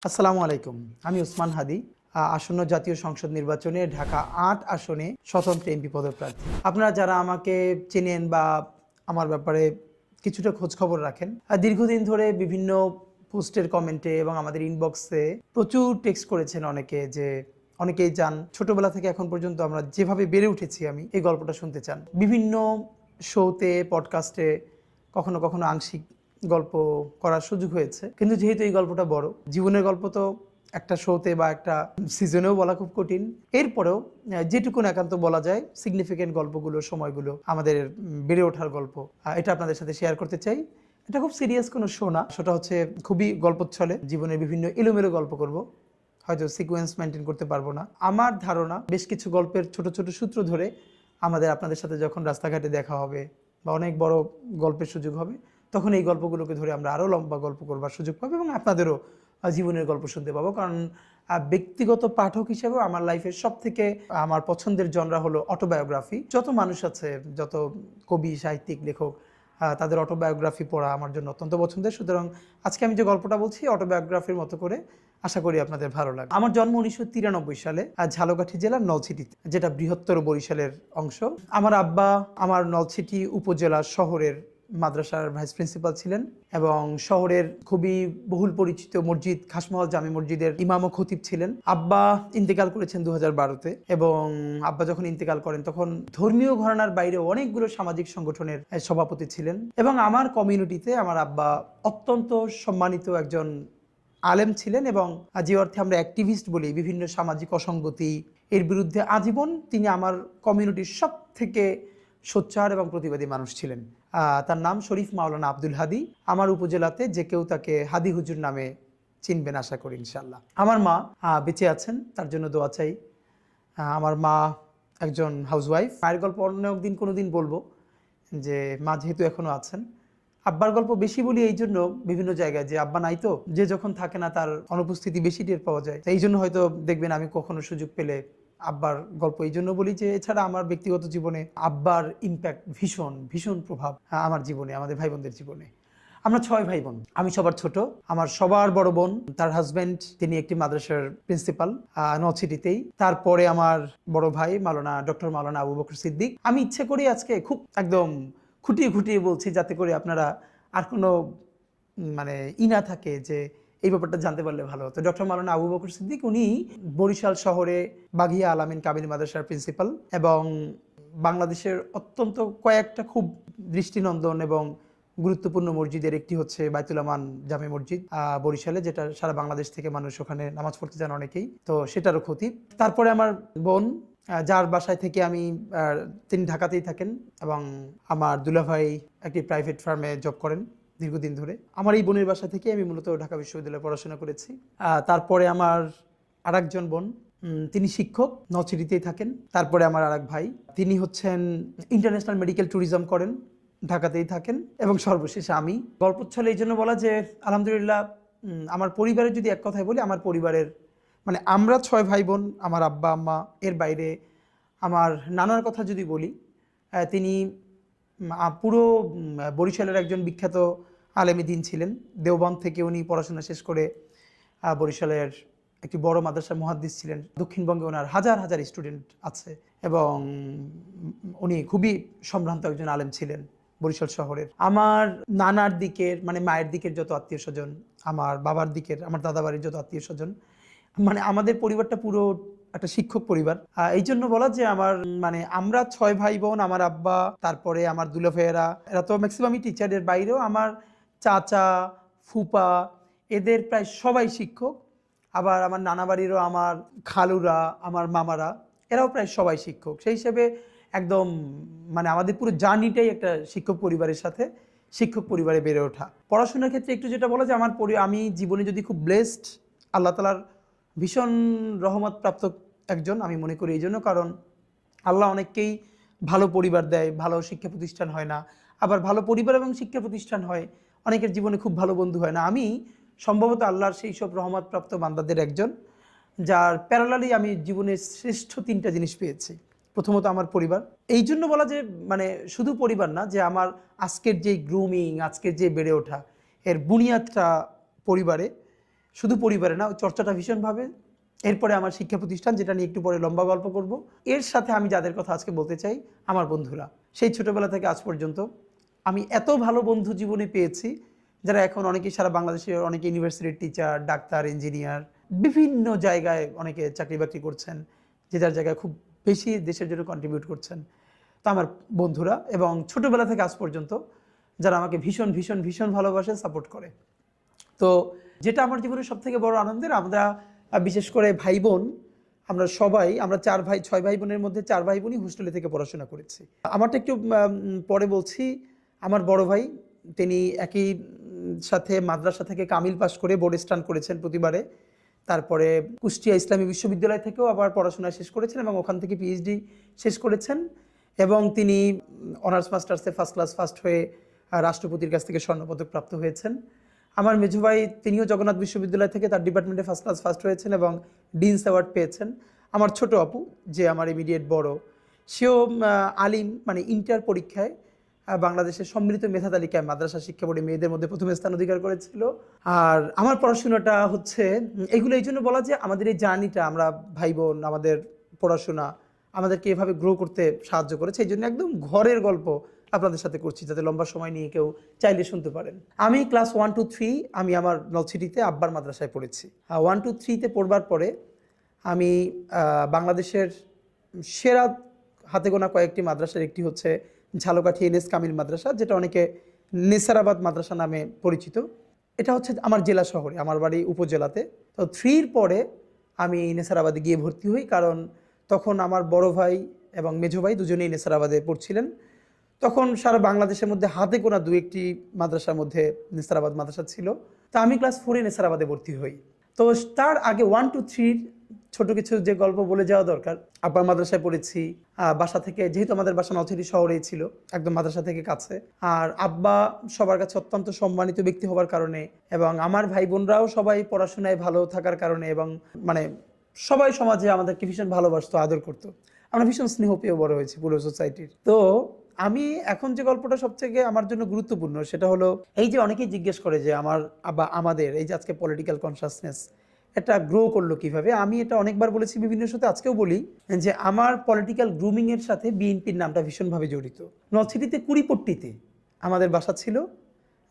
আসসালামু আলাইকুম। আমি ওসমান হাদি। আসন্ন জাতীয় সংসদ নির্বাচনে ঢাকা ৮ আসনে স্বতন্ত্র এমপি পদপ্রার্থী। আপনারা যারা আমাকে চেনেন বা আমার ব্যাপারে কিছুটা খোঁজখবর রাখেন, দীর্ঘদিন ধরে বিভিন্ন পোস্টের কমেন্টে এবং আমাদের ইনবক্সে প্রচুর টেক্সট করেছেন অনেকে যে অনেকেই চান ছোটবেলা থেকে এখন পর্যন্ত আমরা যেভাবে বেড়ে উঠেছি আমি এই গল্পটা শুনতে চান। বিভিন্ন শোতে, পডকাস্টে কখনো কখনো আংশিক গল্প করার সুযোগ হয়েছে, কিন্তু যেহেতু এই গল্পটা বড় জীবনের গল্প, তো একটা শোতে বা একটা সিজনেও বলা খুব কঠিন। এরপরেও যেটুকুন একান্ত বলা যায় সিগনিফিকেন্ট গল্পগুলো, সময়গুলো, আমাদের বেড়ে ওঠার গল্প, এটা আপনাদের সাথে শেয়ার করতে চাই। এটা খুব সিরিয়াস কোনো শো না, শোটা হচ্ছে খুবই গল্পচ্ছলে জীবনের বিভিন্ন এলোমেলো গল্প করব, হয়তো সিকোয়েন্স মেনটেন করতে পারবো না। আমার ধারণা বেশ কিছু গল্পের ছোট ছোট সূত্র ধরে আপনাদের সাথে যখন রাস্তাঘাটে দেখা হবে বা অনেক বড় গল্পের সুযোগ হবে, তখন এই গল্পগুলোকে ধরে আমরা আরও লম্বা গল্প করবার সুযোগ পাবো এবং আপনাদেরও জীবনের গল্প শুনতে পাবো। কারণ ব্যক্তিগত পাঠক হিসেবেও আমার লাইফের সব থেকে আমার পছন্দের জনরা হলো অটোবায়োগ্রাফি। যত মানুষ আছে, যত কবি, সাহিত্যিক, লেখক, তাদের অটোবায়োগ্রাফি পড়া আমার জন্য অত্যন্ত পছন্দের। সুতরাং আজকে আমি যে গল্পটা বলছি অটোবায়োগ্রাফির মতো করে, আশা করি আপনাদের ভালো লাগে। আমার জন্ম 1993 সালে ঝালকাঠি জেলার নলছিটিতে, যেটা বৃহত্তর বরিশালের অংশ। আমার আব্বা আমার নলছিটি উপজেলা শহরের মাদ্রাসার ভাইস প্রিন্সিপাল ছিলেন এবং শহরের খুবই বহুল পরিচিত মসজিদ খাসমহল জামে মসজিদের ইমাম ও খতিব ছিলেন। আব্বা ইন্তেকাল করেছেন 2012-তে এবং আব্বা যখন ইন্তেকাল করেন তখন ধর্মীয় ঘরানার বাইরে অনেকগুলো সামাজিক সংগঠনের সভাপতি ছিলেন এবং আমার কমিউনিটিতে আমার আব্বা অত্যন্ত সম্মানিত একজন আলেম ছিলেন এবং যে অর্থে আমরা অ্যাক্টিভিস্ট বলি, বিভিন্ন সামাজিক অসঙ্গতি এর বিরুদ্ধে আজীবন তিনি আমার কমিউনিটির সব থেকে সোচ্চার এবং প্রতিবাদী মানুষ ছিলেন। তার নাম শরীফ মাওলানা আব্দুল হাদি। আমার উপজেলাতে যে কেউ তাকে হাদি হুজুর নামে চিনবেন আশা করি ইনশাল্লাহ। আমার মা বেঁচে আছেন, তার জন্য দোয়া চাই। আমার মা একজন হাউসওয়াইফ। মায়ের গল্প অন্য একদিন কোনো দিন বলবো, যে মা যেহেতু এখনো আছেন। আব্বার গল্প বেশি বলি এই জন্য বিভিন্ন জায়গায়, যে আব্বা নাই তো, যে যখন থাকে না তার অনুপস্থিতি বেশি টের পাওয়া যায়। এই জন্য হয়তো দেখবেন আমি কখনো সুযোগ পেলে আব্বার গল্প এই জন্য বলি যে এছাড়া আমার ব্যক্তিগত জীবনে আব্বার ইম্প্যাক্ট ভীষণ ভীষণ প্রভাব আমার জীবনে, আমাদের ভাই বোনদের জীবনে। আমরা 6 ভাই বোন, আমি সবার ছোট। আমার সবার বড় বোন, তার হাজব্যান্ড তিনি একটি মাদ্রাসার প্রিন্সিপাল নলছিটিতেই। তারপরে আমার বড় ভাই ডক্টর মাওলানা আবু বকর সিদ্দিক। আমি ইচ্ছে করি আজকে খুব একদম খুঁটিয়ে খুঁটিয়ে বলছি, যাতে করে আপনারা আর কোনো মানে না থাকে যে এই ব্যাপারটা জানতে পারলে ভালো হতো। ডক্টর মাওলানা আবু বকর সিদ্দিক উনি বরিশাল শহরে বাঘিয়া আলামিন কামিল মাদ্রাসার প্রিন্সিপাল এবং বাংলাদেশের অত্যন্ত কয়েকটা খুব দৃষ্টিনন্দন এবং গুরুত্বপূর্ণ মসজিদের একটি হচ্ছে বাইতুল আমান জামে মসজিদ বরিশালে, যেটা সারা বাংলাদেশ থেকে মানুষ ওখানে নামাজ পড়তে যান অনেকেই, তো সেটারও খতিব। তারপরে আমার বোন, যার বাসায় থেকে আমি, তিনি ঢাকাতেই থাকেন এবং আমার দুলাভাই একটি প্রাইভেট ফার্মে জব করেন দীর্ঘদিন ধরে। আমার এই বোনের বাসা থেকে আমি মূলত ঢাকা বিশ্ববিদ্যালয়ে পড়াশোনা করেছি। তারপরে আমার আরেকজন বোন, তিনি শিক্ষক, নলছিটিতেই থাকেন। তারপরে আমার আরেক ভাই, তিনি হচ্ছেন ইন্টারন্যাশনাল মেডিকেল ট্যুরিজম করেন, ঢাকাতেই থাকেন। এবং সর্বশেষে আমি। গল্পচ্ছলে এই জন্য বলা যে আলহামদুলিল্লাহ আমার পরিবারের যদি এক কথায় বলি, আমার পরিবারের মানে আমরা 6 ভাই বোন, আমার আব্বা আম্মা, এর বাইরে আমার নানার কথা যদি বলি, তিনি পুরো বরিশালের একজন বিখ্যাত আলেমী দ্বীন ছিলেন। দেওবন্দ থেকে উনি পড়াশোনা শেষ করে বরিশালের একটি বড় মাদ্রাসার মুহাদ্দিস ছিলেন। দক্ষিণবঙ্গে ওনার হাজার হাজার স্টুডেন্ট আছে এবং উনি খুবই সম্ভ্রান্ত একজন আলেম ছিলেন বরিশাল শহরের। আমার নানার দিকের মানে মায়ের দিকের যত আত্মীয় স্বজন, আমার বাবার দিকের, আমার দাদা বাড়ির যত আত্মীয় স্বজন, মানে আমাদের পরিবারটা পুরো একটা শিক্ষক পরিবার। এই জন্য বলা যে আমার মানে আমরা 6 ভাই বোন, আমার আব্বা, তারপরে আমার দুলা ভাইয়েরা, এরা তো ম্যাক্সিমামই টিচারের বাইরেও আমার চাচা, ফুপা, এদের প্রায় সবাই শিক্ষক। আবার আমার নানা বাড়িরও আমার খালুরা, আমার মামারা, এরাও প্রায় সবাই শিক্ষক। সেই হিসেবে একদম মানে আমাদের পুরো জার্নিটাই একটা শিক্ষক পরিবারের সাথে, শিক্ষক পরিবারে বেড়ে ওঠা। পড়াশোনার ক্ষেত্রে একটু যেটা বলা যে আমি জীবনে যদি খুব ব্লেসড, আল্লাহ তাআলার ভীষণ রহমত প্রাপ্ত একজন আমি মনে করি। এই জন্য কারণ আল্লাহ অনেককেই ভালো পরিবার দেয়, ভালো শিক্ষা প্রতিষ্ঠান হয় না। আবার ভালো পরিবার এবং শিক্ষা প্রতিষ্ঠান হয়, অনেকের জীবনে খুব ভালো বন্ধু হয় না। আমি সম্ভবত আল্লাহর সেই সব রহমতপ্রাপ্ত বান্দাদের একজন, যার প্যারালালি আমি জীবনের শ্রেষ্ঠ 3টা জিনিস পেয়েছি। প্রথমত আমার পরিবার। এই জন্য বলা যে মানে শুধু পরিবার না, যে আমার আজকের যে গ্রুমিং, আজকের যে বেড়ে ওঠা, এর বুনিয়াদটা পরিবারে। শুধু পরিবারে না, চর্চাটা ভীষণভাবে। এরপরে আমার শিক্ষা প্রতিষ্ঠান, যেটা নিয়ে একটু পরে লম্বা গল্প করব। এর সাথে আমি যাদের কথা আজকে বলতে চাই, আমার বন্ধুরা। সেই ছোটবেলা থেকে আজ পর্যন্ত আমি এত ভালো বন্ধু জীবনে পেয়েছি, যারা এখন অনেকেই সারা বাংলাদেশের অনেকে ইউনিভার্সিটির টিচার, ডাক্তার, ইঞ্জিনিয়ার, বিভিন্ন জায়গায় অনেকে চাকরি বাকরি করছেন, যে যার জায়গায় খুব বেশি দেশের জন্য কন্ট্রিবিউট করছেন। তো আমার বন্ধুরা, এবং ছোটবেলা থেকে আজ পর্যন্ত যারা আমাকে ভীষণ ভীষণ ভীষণ ভালোবাসে, সাপোর্ট করে। তো যেটা আমার জীবনের সব থেকে বড় আনন্দের, আমরা বিশেষ করে ভাই বোন, আমরা সবাই, আমরা 6 ভাই বোনের মধ্যে 4 ভাই বোনই হোস্টেলে থেকে পড়াশোনা করেছি। আমারটা একটু পরে বলছি। আমার বড় ভাই, তিনি একই সাথে মাদ্রাসা থেকে কামিল পাশ করে বোর্ড স্টান করেছেন প্রতিবারে। তারপরে কুষ্টিয়া ইসলামী বিশ্ববিদ্যালয় থেকেও আবার পড়াশোনা শেষ করেছেন এবং ওখান থেকে পিএইচডি শেষ করেছেন, এবং তিনি অনার্স মাস্টার্সে ফার্স্ট ক্লাস ফার্স্ট হয়ে রাষ্ট্রপতির কাছ থেকে স্বর্ণপদক প্রাপ্ত হয়েছেন। আমার মেজো ভাই, তিনিও জগন্নাথ বিশ্ববিদ্যালয় থেকে তার ডিপার্টমেন্টে ফার্স্ট ক্লাস ফার্স্ট হয়েছেন এবং ডিনস অ্যাওয়ার্ড পেয়েছেন। আমার ছোট আপু, যে আমার ইমিডিয়েট বড়, সেও আলিম, মানে ইন্টার পরীক্ষায় বাংলাদেশের সম্মিলিত মেধা তালিকায় মাদ্রাসা শিক্ষা বোর্ডে মেয়েদের মধ্যে প্রথম স্থান অধিকার করেছিল। আর আমার পড়াশোনাটা হচ্ছে এগুলো এই জন্য বলা যে আমাদের এই জার্নিটা, আমরা ভাই বোন, আমাদের পড়াশোনা আমাদেরকে এভাবে গ্রো করতে সাহায্য করেছে। এই জন্য একদম ঘরের গল্প আপনাদের সাথে করছি, যাতে লম্বা সময় নিয়ে কেউ চাইলে শুনতে পারেন। আমি ক্লাস 1 to 3 আমি আমার নলছিটিতে আব্বার মাদ্রাসায় পড়েছি। 1 to 3-তে পড়বার পরে আমি বাংলাদেশের সেরা হাতে গোনা কয়েকটি মাদ্রাসার একটি হচ্ছে ঝালকাঠি এনএস কামিল মাদ্রাসা, যেটা অনেকে নেসারাবাদ মাদ্রাসা নামে পরিচিত। এটা হচ্ছে আমার জেলা শহরে, আমার বাড়ি উপজেলাতে। তো 3-র পরে আমি নেসারাবাদে গিয়ে ভর্তি হই, কারণ তখন আমার বড় ভাই এবং মেজো ভাই দুজনেই নেসারাবাদে পড়ছিলেন। তখন সারা বাংলাদেশের মধ্যে হাতে গোনা 2-1টি মাদ্রাসার মধ্যে নেসারাবাদ মাদ্রাসা ছিল। তা আমি ক্লাস 4-এ নেসারাবাদে ভর্তি হই। তো তার আগে 1 to 3 ছোট কিছু যে গল্প বলে যাওয়া দরকার। আব্বার মাদ্রাসায় পড়েছি, বাসা থেকে, যেহেতু আমাদের বাসা নলছিটি শহরেই ছিল, একদম মাদ্রাসা থেকে কাছে। আর আব্বা সবার কাছে অত্যন্ত সম্মানিত ব্যক্তি হবার কারণে, এবং আমার ভাই বোনরাও সবাই পড়াশোনায় ভালো থাকার কারণে, এবং মানে সবাই সমাজে আমাদেরকে ভীষণ ভালোবাসতো, আদর করতো। আমরা ভীষণ স্নেহ পেয়ে বড় হয়েছি পুরো সোসাইটির। তো আমি এখন যে গল্পটা সবথেকে আমার জন্য গুরুত্বপূর্ণ, সেটা হলো এই যে অনেকেই জিজ্ঞেস করে যে আমাদের এই যে আজকে পলিটিক্যাল কনসাসনেস এটা গ্রো করলো কিভাবে। আমি এটা অনেকবার বলেছি বিভিন্ন সাথে, আজকেও বলি যে আমার পলিটিক্যাল গ্রুমিংয়ের সাথে বিএনপির নামটা ভীষণভাবে জড়িত। নলছিটিতে কুড়িপট্টিতে আমাদের বাসা ছিল,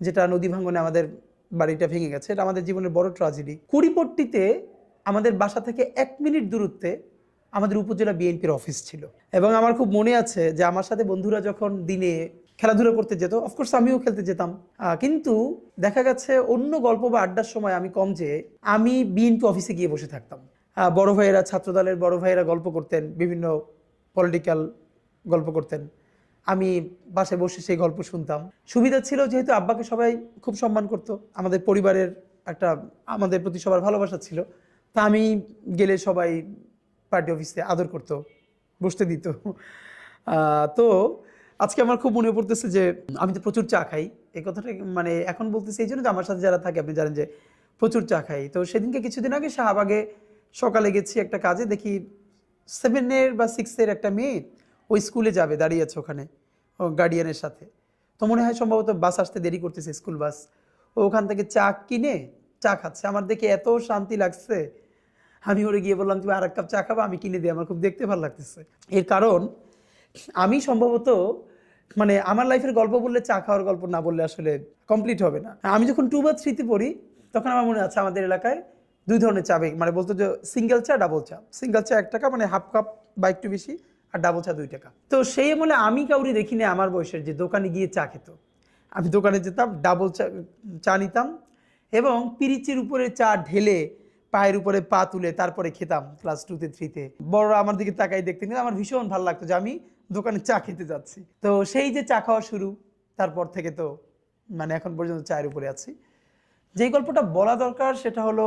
যেটা নদী ভাঙনে আমাদের বাড়িটা ভেঙে গেছে। এটা আমাদের জীবনের বড় ট্র্যাজেডি। কুড়িপট্টিতে আমাদের বাসা থেকে 1 মিনিট দূরত্বে আমাদের উপজেলা বিএনপির অফিস ছিল। এবং আমার খুব মনে আছে যে আমার সাথে বন্ধুরা যখন দিনে খেলাধুলা করতে যেত, অফকোর্স আমিও খেলতে যেতাম, কিন্তু দেখা গেছে অন্য গল্প বা আড্ডার সময় আমি কম যেয়ে আমি বিএনপি অফিসে গিয়ে বসে থাকতাম। বড় ভাইয়েরা, ছাত্রদলের বড় ভাইয়েরা গল্প করতেন, বিভিন্ন পলিটিক্যাল গল্প করতেন, আমি বাসায় বসে সেই গল্প শুনতাম। সুবিধা ছিল যেহেতু আব্বাকে সবাই খুব সম্মান করতো, আমাদের পরিবারের একটা আমাদের প্রতি সবার ভালোবাসা ছিল। তা আমি গেলে সবাই পার্টি অফিসে আদর করতো, বসতে দিত। তো আজকে আমার খুব মনে পড়তেছে যে আমি তো প্রচুর চা খাই। এই কথাটা মানে এখন বলতেছি এই জন্য যে আমার সাথে যারা থাকে আপনি জানেন যে প্রচুর চা খাই। তো সেদিনকে কিছুদিন আগে শাহবাগে সকালে গেছি একটা কাজে, দেখি 7-এর বা 6-এর একটা মেয়ে ওই স্কুলে যাবে, দাঁড়িয়ে আছে ওখানে ও গার্ডিয়ানের সাথে। তো মনে হয় সম্ভবত বাস আসতে দেরি করতেছে, স্কুল বাস। ও ওখান থেকে চা কিনে চা খাচ্ছে। আমার দেখে এত শান্তি লাগছে, আমি ওরে গিয়ে বললাম তুমি আর 1 কাপ চা খাবা, আমি কিনে দিই, আমার খুব দেখতে ভালো লাগতেছে। এর কারণ আমি সম্ভবত মানে আমার লাইফের গল্প বললে চা খাওয়ার গল্প না বললে আসলে কমপ্লিট হবে না। আমি যখন 2 বা 3-তে পড়ি তখন আমার মনে আছে আমাদের এলাকায় 2 ধরনের চা, মানে বলতো যে সিঙ্গেল চা, ডাবল চা। সিঙ্গেল চা 1 টাকা, মানে হাফ কাপ বা একটু বেশি, আর ডাবল চা 2 টাকা। তো সেই আমলে আমি কাউরি দেখিনি আমার বয়সের যে দোকানে গিয়ে চা খেত। আমি দোকানে যেতাম, ডাবল চা নিতাম এবং পিরিচের উপরে চা ঢেলে পায়ের উপরে পা তুলে তারপরে খেতাম ক্লাস 2-তে 3-তে। বড়রা আমার দিকে তাকাই দেখতেন, আমার ভীষণ ভালো লাগতো যে আমি দোকানে চা খেতে যাচ্ছি। তো সেই যে চা খাওয়া শুরু, তারপর থেকে তো মানে এখন পর্যন্ত চায়ের উপরে আছি। যেই গল্পটা বলা দরকার সেটা হলো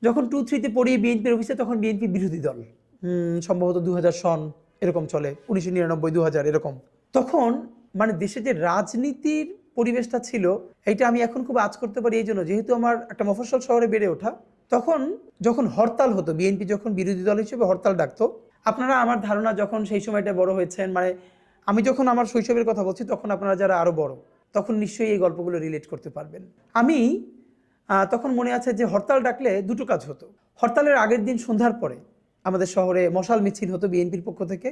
যখন 2-3-তে পড়ি বিএনপির অফিসে, তখন বিএনপি বিরোধী দল, সম্ভবত 2000 সন এরকম চলে, 1999 2000 এরকম। তখন মানে দেশে যে রাজনীতির পরিবেশটা ছিল, এইটা আমি এখন খুব আঁচ করতে পারি এই জন্য যেহেতু আমার একটা মফস্বল শহরে বেড়ে ওঠা। তখন যখন হরতাল হতো, বিএনপি যখন বিরোধী দল হিসেবে হরতাল ডাকতো, আপনারা আমার ধারণা যখন সেই সময়টা বড় হয়েছেন, মানে আমি যখন আমার শৈশবের কথা বলছি তখন আপনারা যারা আরও বড়, তখন নিশ্চয়ই এই গল্পগুলো রিলেট করতে পারবেন। আমি তখন মনে আছে যে হরতাল ডাকলে দুটো কাজ হতো। হরতালের আগের দিন সন্ধ্যার পরে আমাদের শহরে মশাল মিছিল হতো, বিএনপির পক্ষ থেকে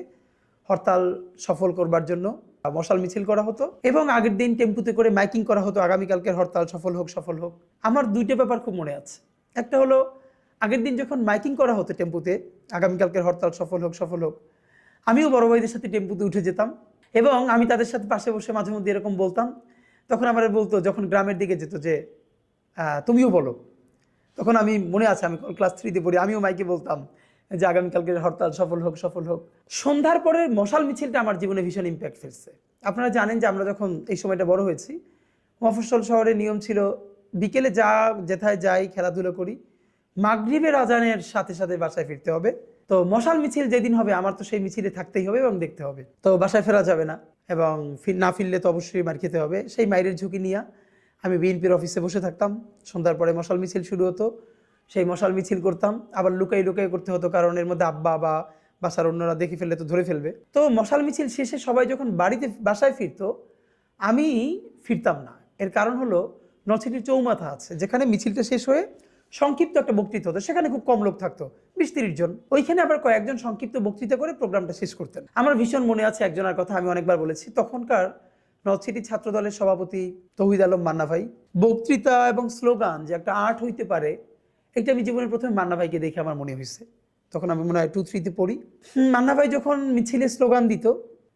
হরতাল সফল করবার জন্য মশাল মিছিল করা হতো, এবং আগের দিন টেম্পুতে করে মাইকিং করা হতো আগামীকালকের হরতাল সফল হোক সফল হোক। আমার দুইটা ব্যাপার খুব মনে আছে। একটা হলো আগের দিন যখন মাইকিং করা হতো টেম্পুতে আগামীকালকের হরতাল সফল হোক সফল হোক, আমিও বড় ভাইদের সাথে টেম্পুতে উঠে যেতাম এবং আমি তাদের সাথে পাশে বসে মাঝে মধ্যে এরকম বলতাম। তখন আমার বলতো, যখন গ্রামের দিকে যেত যে তুমিও বলো, তখন আমি মনে আছে আমি ক্লাস 3-তে পড়ি, আমিও মাইকে বলতাম যে আগামীকালকের হরতাল সফল হোক সফল হোক। সন্ধ্যার পরে মশাল মিছিলটা আমার জীবনে ভীষণ ইম্প্যাক্ট ফেলছে। আপনারা জানেন যে আমরা যখন এই সময়টা বড় হয়েছি, মফস্বল শহরে নিয়ম ছিল বিকেলে যেথায় যাই খেলাধুলো করি, মাগরিবের আজানের সাথে সাথে বাসায় ফিরতে হবে। তো মশাল মিছিল যেদিন হবে আমার তো সেই মিছিলে থাকতেই হবে এবং দেখতে হবে। তো বাসায় ফেরা যাবে না এবং না ফিরলে তো অবশ্যই মার খেতে হবে। সেই মাইরের ঝুঁকি নিয়ে আমি বিএনপির অফিসে বসে থাকতাম। সন্ধ্যার পরে মশাল মিছিল শুরু হতো, সেই মশাল মিছিল করতাম। আবার লুকাই লুকাই করতে হতো, কারণ এর মধ্যে আব্বা বা বাসার অন্যরা দেখে ফেললে তো ধরে ফেলবে। তো মশাল মিছিল শেষে সবাই যখন বাসায় ফিরতো, আমি ফিরতাম না। এর কারণ হলো নলছিটির চৌমাথা আছে, যেখানে মিছিলটা শেষ হয়ে সংক্ষিপ্ত একটা বক্তৃতা হতো, সেখানে খুব কম লোক থাকতো, 20-30 জন। ওইখানে আবার কয়েকজন সংক্ষিপ্ত বক্তৃতা করে প্রোগ্রামটা শেষ করতেন। আমার ভীষণ মনে আছে একজনের কথা, আমি অনেকবার বলেছি। তখনকার নলছিটি ছাত্র দলের সভাপতি তৌহিদ আলম মান্না ভাই, বক্তৃতা এবং স্লোগান যে একটা আর্ট হইতে পারে, এটা আমি জীবনের প্রথমে মান্না ভাইকে দেখে আমার মনে হয়েছে। তখন আমি মনে হয় 2-3-তে পড়ি। মান্না ভাই যখন মিছিলে স্লোগান দিত,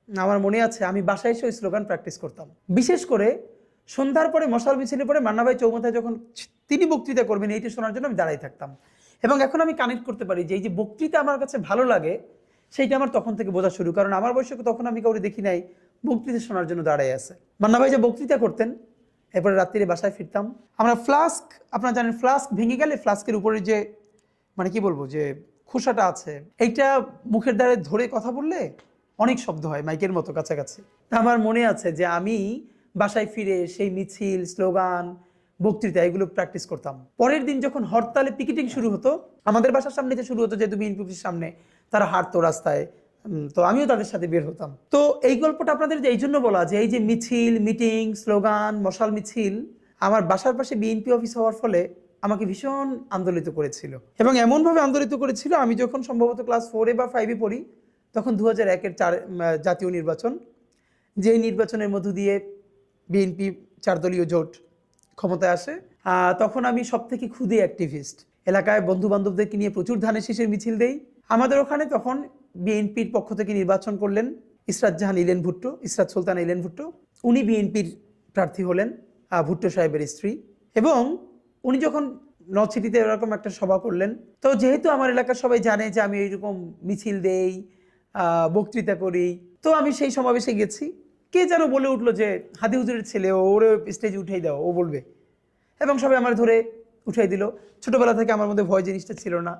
আমার মনে আছে আমি বাসায় এসে ওই স্লোগান প্র্যাকটিস করতাম। বিশেষ করে সন্ধ্যার পরে মশাল মিছিলে পরে মান্না ভাই চৌমাথায় যখন তিনি বক্তৃতা করবেন, এইটা শোনার জন্য আমি দাঁড়াই থাকতাম। এবং এখন আমি কানেক্ট করতে পারি যে এই যে বক্তৃতা আমার কাছে ভালো লাগে, সেইটা আমার তখন থেকে বোঝা শুরু। কারণ আমার বয়সে তখন আমি কাউকে দেখি নাই বক্তৃতা শোনার জন্য দাঁড়াই আছে। মান্না ভাই যে বক্তৃতা করতেন, এরপরে রাত্রিরে বাসায় ফিরতাম। আমরা ফ্লাস্ক, আপনারা জানেন ফ্লাস্ক ভেঙে গেলে ফ্লাস্কের উপরে যে মানে কি বলবো যে খোসাটা আছে, এইটা মুখের দ্বারে ধরে কথা বললে অনেক শব্দ হয় মাইকের মতো কাছাকাছি। তা আমার মনে আছে যে আমি বাসায় ফিরে সেই মিছিল, স্লোগান, বক্তৃতা এগুলো প্র্যাকটিস করতাম। পরের দিন যখন হরতালে পিকেটিং শুরু হতো, আমাদের বাসার সামনে যে শুরু হতো, যেহেতু বিএনপি অফিসের সামনে, তারা হাঁটতো রাস্তায়, তো আমিও তাদের সাথে বের হতাম। তো এই গল্পটা আপনাদের এই জন্য বলা যে এই যে মিছিল, মিটিং, স্লোগান, মশাল মিছিল আমার বাসার পাশে বিএনপি অফিস হওয়ার ফলে আমাকে ভীষণ আন্দোলিত করেছিল। এবং এমনভাবে আন্দোলিত করেছিল, আমি যখন সম্ভবত ক্লাস 4 বা 5-এ পড়ি, তখন 2001-এর জাতীয় নির্বাচন, যে নির্বাচনের মধ্য দিয়ে বিএনপি 4 দলীয় জোট ক্ষমতায় আসে। তখন আমি সব থেকে ক্ষুদে অ্যাক্টিভিস্ট। এলাকায় বন্ধু বান্ধবদেরকে নিয়ে প্রচুর ধানের শীষের মিছিল দেই। আমাদের ওখানে তখন বিএনপির পক্ষ থেকে নির্বাচন করলেন ইসরাত সুলতানা ইলেন ভুট্টো। উনি বিএনপির প্রার্থী হলেন, ভুট্টো সাহেবের স্ত্রী। এবং উনি যখন নলছিটিতে এরকম একটা সভা করলেন, তো যেহেতু আমার এলাকার সবাই জানে যে আমি এইরকম মিছিল দেই, বক্তৃতা করি, তো আমি সেই সমাবেশে গেছি। কে যেন বলে উঠলো যে হাদি হুজুরের ছেলে, ওরে স্টেজে উঠাই দাও, ও বলবে। এবং সবাই আমার ধরে উঠাই দিল। ছোটবেলা থেকে আমার মধ্যে ভয় জিনিসটা ছিল না,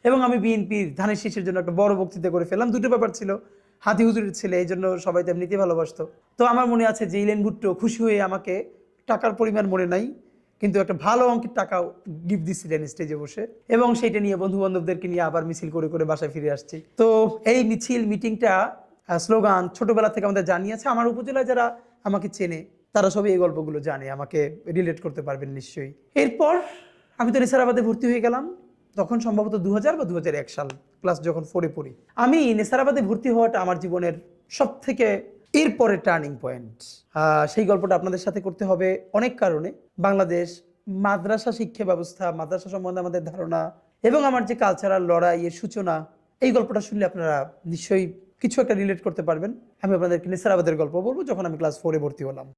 এবং আমি বিএনপির ধানের শীষের জন্য একটা বড় বক্তৃতা করে ফেললাম। দুটো ব্যাপার ছিল, হাদি হুজুরের ছেলে, এই জন্য সবাই তো এমনিতেই ভালোবাসতো। তো আমার মনে আছে যে ইলেন ভুট্টো খুশি হয়ে আমাকে, টাকার পরিমাণ মনে নাই, কিন্তু একটা ভালো অঙ্কের টাকা গিফট দিচ্ছিলেন স্টেজে বসে, এবং সেইটা নিয়ে বন্ধু বান্ধবদেরকে নিয়ে আবার মিছিল করে করে বাসায় ফিরে আসছি। তো এই মিছিল, মিটিংটা, স্লোগান ছোটবেলা থেকে আমাদের জানিয়েছে। আমার উপজেলায় যারা আমাকে চেনে তারা সবই এই গল্পগুলো জানে, আমাকে রিলেট করতে পারবেন নিশ্চয়ই। এরপর আমি তো নেসারাবাদে ভর্তি হয়ে গেলাম, তখন সম্ভবত 2000 বা 2001 সাল, ক্লাস যখন 4-এ পড়ি। আমি নেসারাবাদে ভর্তি হওয়াটা আমার জীবনের সব থেকে এরপরে টার্নিং পয়েন্ট। সেই গল্পটা আপনাদের সাথে করতে হবে অনেক কারণে। বাংলাদেশ মাদ্রাসা শিক্ষা ব্যবস্থা, মাদ্রাসা সম্বন্ধে আমাদের ধারণা এবং আমার যে কালচারাল লড়াইয়ের সূচনা, এই গল্পটা শুনলে আপনারা নিশ্চয়ই কিছু একটা রিলেট করতে পারবেন। আমি আপনাদেরকে নেসারাবাদের গল্প বলবো, যখন আমি ক্লাস 4-এ ভর্তি হলাম।